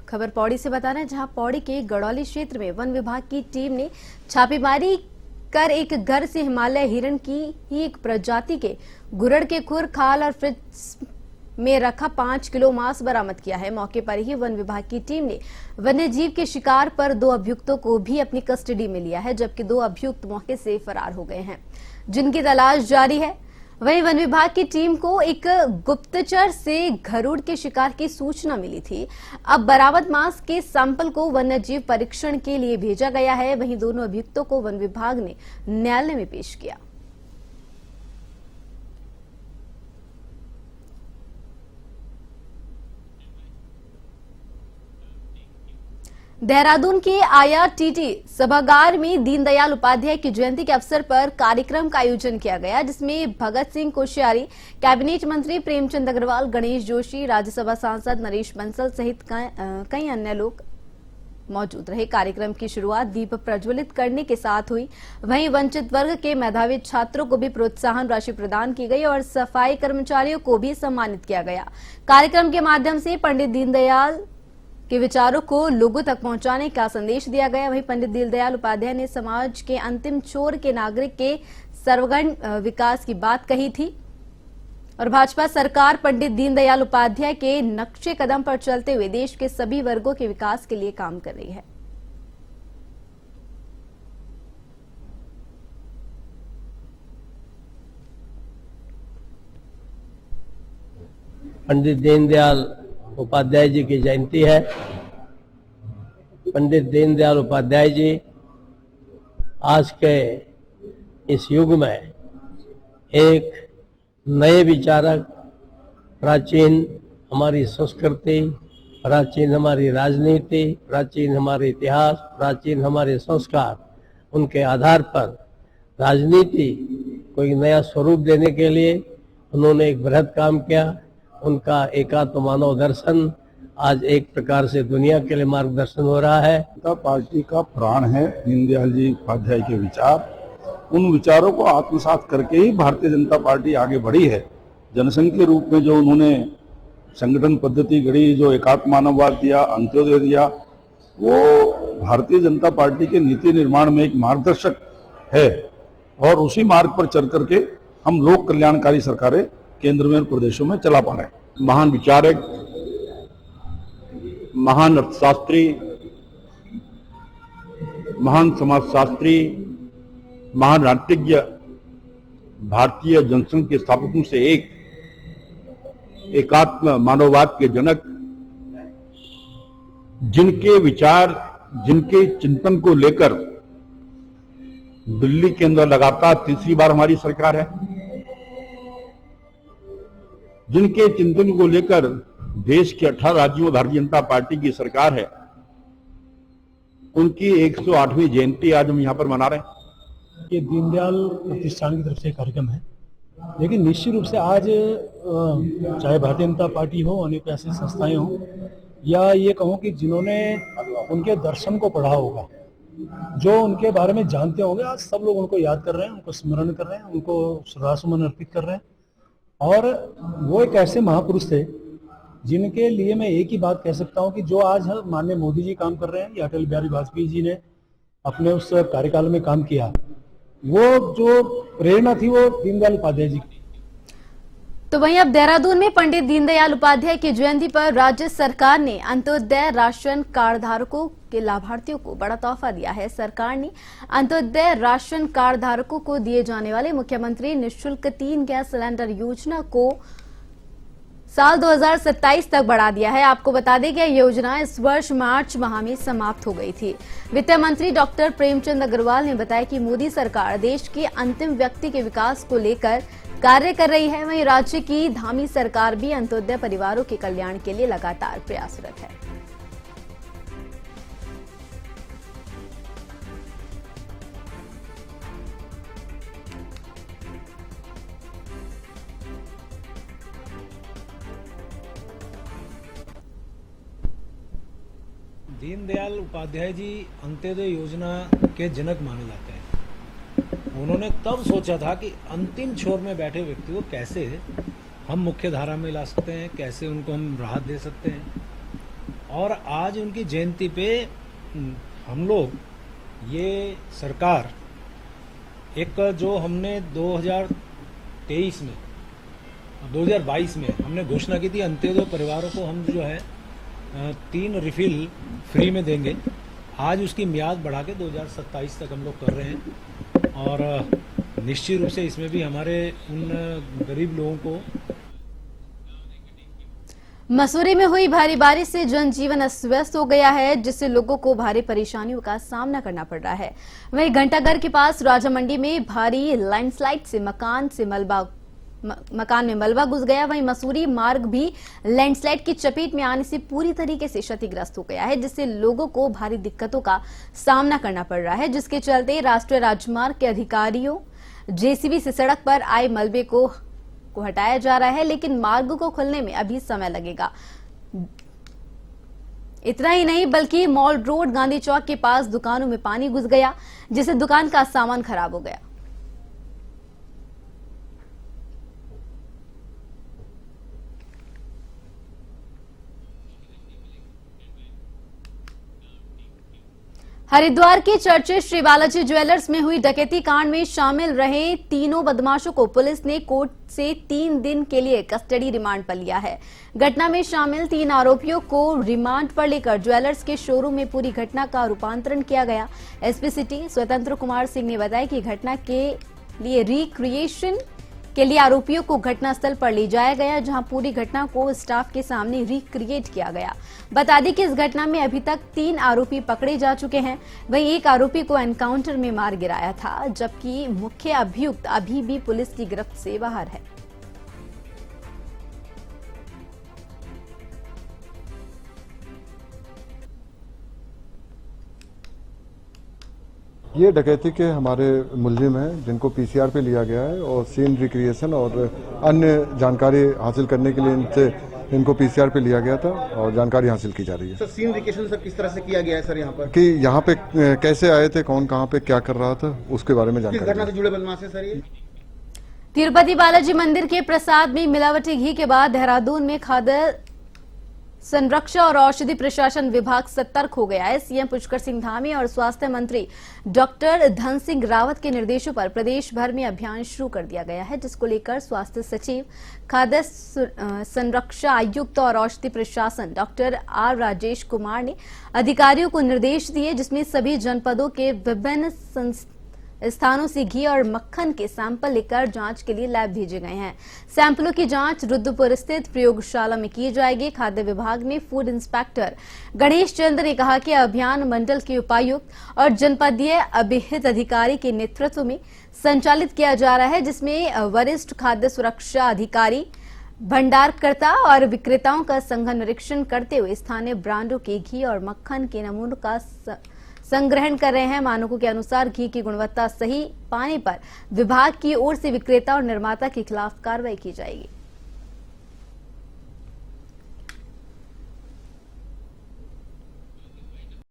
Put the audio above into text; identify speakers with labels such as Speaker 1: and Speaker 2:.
Speaker 1: खबर पौड़ी से बता रहे हैं, जहां पौड़ी के गड़ौली क्षेत्र में वन विभाग की टीम ने छापेमारी कर एक घर से हिमालय हिरण की ही एक प्रजाति के गुरड़ के खुर, खाल और फ्रिज में रखा 5 किलो मांस बरामद किया है। मौके पर ही वन विभाग की टीम ने वन्य जीव के शिकार पर 2 अभियुक्तों को भी अपनी कस्टडी में लिया है, जबकि 2 अभियुक्त मौके से फरार हो गए हैं, जिनकी तलाश जारी है। वहीं वन विभाग की टीम को एक गुप्तचर से गरुड़ के शिकार की सूचना मिली थी। अब बरामद मांस के सैंपल को वन्य जीव परीक्षण के लिए भेजा गया है। वहीं दोनों अभियुक्तों को वन विभाग ने न्यायालय में पेश किया। देहरादून के IRTT सभागार में दीनदयाल उपाध्याय की जयंती के अवसर पर कार्यक्रम का आयोजन किया गया, जिसमें भगत सिंह कोश्यारी, कैबिनेट मंत्री प्रेमचंद अग्रवाल, गणेश जोशी, राज्यसभा सांसद नरेश बंसल सहित कई अन्य लोग मौजूद रहे। कार्यक्रम की शुरुआत दीप प्रज्वलित करने के साथ हुई। वहीं वंचित वर्ग के मेधावी छात्रों को भी प्रोत्साहन राशि प्रदान की गई और सफाई कर्मचारियों को भी सम्मानित किया गया। कार्यक्रम के माध्यम से पंडित दीनदयाल के विचारों को लोगों तक पहुंचाने का संदेश दिया गया। वहीं पंडित दीनदयाल उपाध्याय ने समाज के अंतिम छोर के नागरिक के सर्वगण विकास की बात कही थी और भाजपा सरकार पंडित दीनदयाल उपाध्याय के नक्शे कदम पर चलते हुए देश के सभी वर्गों के विकास के लिए काम कर रही है।
Speaker 2: पंडित दीनदयाल उपाध्याय जी की जयंती है। पंडित दीनदयाल उपाध्याय जी आज के इस युग में एक नए विचारक, प्राचीन हमारी संस्कृति, प्राचीन हमारी राजनीति, प्राचीन हमारे इतिहास, प्राचीन हमारे संस्कार, उनके आधार पर राजनीति को एक नया स्वरूप देने के लिए उन्होंने एक बृहद काम किया। उनका एकात्म मानव दर्शन आज एक प्रकार से दुनिया के लिए मार्गदर्शन हो रहा है।
Speaker 3: जनता पार्टी का प्राण है दीनदयाल जी उपाध्याय के विचार। उन विचारों को आत्मसात करके ही भारतीय जनता पार्टी आगे बढ़ी है। जनसंघ के रूप में जो उन्होंने संगठन पद्धति गढ़ी, जो एकात्म मानववाद दिया, अंत्योदय दिया, वो भारतीय जनता पार्टी के नीति निर्माण में एक मार्गदर्शक है और उसी मार्ग पर चल करके हम लोक कल्याणकारी सरकारें केंद्र में और प्रदेशों में चला पा रहे हैं।
Speaker 4: महान विचारक, महान अर्थशास्त्री, महान समाजशास्त्री, महान राजनीतिज्ञ, भारतीय जनसंघ के स्थापकों से एक, एकात्म मानववाद के जनक, जिनके विचार, जिनके चिंतन को लेकर दिल्ली के अंदर लगातार तीसरी बार हमारी सरकार है, जिनके चिंतन को लेकर देश के 18 राज्यों में भारतीय जनता पार्टी की सरकार है, उनकी 108वीं जयंती आज हम यहां पर मना रहे हैं।
Speaker 5: ये दीनदयाल प्रतिष्ठान की तरफ से कार्यक्रम है, लेकिन निश्चित रूप से आज चाहे भारतीय जनता पार्टी हो, अनेक ऐसी संस्थाएं हो, या ये कहूँ कि जिन्होंने उनके दर्शन को पढ़ा होगा, जो उनके बारे में जानते होंगे, आज सब लोग उनको याद कर रहे हैं, उनको स्मरण कर रहे हैं, उनको श्रद्धासुमन अर्पित कर रहे हैं। और वो एक ऐसे महापुरुष थे जिनके लिए मैं एक ही बात कह सकता हूं कि जो आज माननीय मोदी जी काम कर रहे हैं, या अटल बिहारी वाजपेयी जी ने अपने उस कार्यकाल में काम किया, वो जो प्रेरणा थी वो दीनदयाल उपाध्याय जी की।
Speaker 1: तो वहीं अब देहरादून में पंडित दीनदयाल उपाध्याय की जयंती पर राज्य सरकार ने अंत्योदय राशन कार्ड धारकों के लाभार्थियों को बड़ा तोहफा दिया है। सरकार ने अंत्योदय राशन कार्ड धारकों को दिए जाने वाले मुख्यमंत्री निःशुल्क 3 गैस सिलेंडर योजना को साल 2027 तक बढ़ा दिया है। आपको बता दें कि यह योजना इस वर्ष मार्च माह में समाप्त हो गई थी। वित्त मंत्री डॉक्टर प्रेमचंद अग्रवाल ने बताया कि मोदी सरकार देश के अंतिम व्यक्ति के विकास को लेकर कार्य कर रही है। वहीं राज्य की धामी सरकार भी अंत्योदय परिवारों के कल्याण के लिए लगातार प्रयासरत है।
Speaker 6: दीनदयाल उपाध्याय जी अंत्योदय योजना के जनक माने जाते हैं। उन्होंने तब सोचा था कि अंतिम छोर में बैठे व्यक्ति को कैसे हम मुख्य धारा में ला सकते हैं, कैसे उनको हम राहत दे सकते हैं। और आज उनकी जयंती पे हम लोग ये सरकार एक जो हमने 2023 में 2022 में हमने घोषणा की थी, अंत्योदय परिवारों को हम जो है 3 रिफिल फ्री में देंगे। आज उसकी मियाद बढ़ा के 2027 तक हम लोग कर रहे हैं और निश्चित रूप से इसमें भी हमारे उन गरीब लोगों को।
Speaker 1: मसूरी में हुई भारी बारिश से जनजीवन अस्त व्यस्त हो गया है, जिससे लोगों को भारी परेशानियों का सामना करना पड़ रहा है। वहीं घंटाघर के पास राजा मंडी में भारी लैंडस्लाइड से मकान में मलबा घुस गया। वहीं मसूरी मार्ग भी लैंडस्लाइड की चपेट में आने से पूरी तरीके से क्षतिग्रस्त हो गया है, जिससे लोगों को भारी दिक्कतों का सामना करना पड़ रहा है, जिसके चलते राष्ट्रीय राजमार्ग के अधिकारियों जेसीबी से सड़क पर आए मलबे को हटाया जा रहा है, लेकिन मार्ग को खुलने में अभी समय लगेगा। इतना ही नहीं बल्कि मॉल रोड गांधी चौक के पास दुकानों में पानी घुस गया, जिससे दुकान का सामान खराब हो गया। हरिद्वार के चर्चित श्री बालाजी ज्वेलर्स में हुई डकैती कांड में शामिल रहे तीनों बदमाशों को पुलिस ने कोर्ट से 3 दिन के लिए कस्टडी रिमांड पर लिया है। घटना में शामिल 3 आरोपियों को रिमांड पर लेकर ज्वेलर्स के शोरूम में पूरी घटना का रूपांतरण किया गया। एसपी सिटी स्वतंत्र कुमार सिंह ने बताया कि घटना के लिए रिक्रिएशन के लिए आरोपियों को घटनास्थल पर ले जाया गया, जहां पूरी घटना को स्टाफ के सामने रिक्रिएट किया गया। बता दें कि इस घटना में अभी तक 3 आरोपी पकड़े जा चुके हैं। वहीं एक आरोपी को एनकाउंटर में मार गिराया था, जबकि मुख्य अभियुक्त अभी भी पुलिस की गिरफ्त से बाहर है।
Speaker 7: ये डकैती के हमारे मुलजिम हैं, जिनको पीसीआर पे लिया गया है और सीन रिक्रिएशन और अन्य जानकारी हासिल करने के लिए इनको पीसीआर पे लिया गया था और जानकारी हासिल की जा रही है।
Speaker 8: सर सीन रिक्रिएशन सर किस तरह से किया गया है सर यहाँ पर?
Speaker 7: कि यहाँ पे कैसे आए थे, कौन कहाँ पे क्या कर रहा था, उसके बारे में जानकारी।
Speaker 8: किस घटना से जुड़े बदमाश है सर ये?
Speaker 1: तिरुपति बालाजी मंदिर के प्रसाद में मिलावटी घी के बाद देहरादून में खाद्य संरक्षण और औषधि प्रशासन विभाग सतर्क हो गया है। सीएम पुष्कर सिंह धामी और स्वास्थ्य मंत्री डॉक्टर धन सिंह रावत के निर्देशों पर प्रदेश भर में अभियान शुरू कर दिया गया है, जिसको लेकर स्वास्थ्य सचिव, खाद्य संरक्षण आयुक्त और औषधि प्रशासन डॉक्टर आर राजेश कुमार ने अधिकारियों को निर्देश दिए, जिसमें सभी जनपदों के विभिन्न स्थानों से घी और मक्खन के सैंपल लेकर जांच के लिए लैब भेजे गए हैं। सैंपलों की जांच रुद्रपुर स्थित प्रयोगशाला में की जाएगी। खाद्य विभाग में फूड इंस्पेक्टर गणेश चंद्र ने कहा कि अभियान मंडल के उपायुक्त और जनपदीय अभिहित अधिकारी के नेतृत्व में संचालित किया जा रहा है, जिसमें वरिष्ठ खाद्य सुरक्षा अधिकारी, भंडारकर्ता और विक्रेताओं का संघ निरीक्षण करते हुए स्थानीय ब्रांडों के घी और मक्खन के नमूनों का संग्रहण कर रहे हैं। मानकों के अनुसार घी की गुणवत्ता सही पाने पर विभाग की ओर से विक्रेता और निर्माता के खिलाफ कार्रवाई की जाएगी।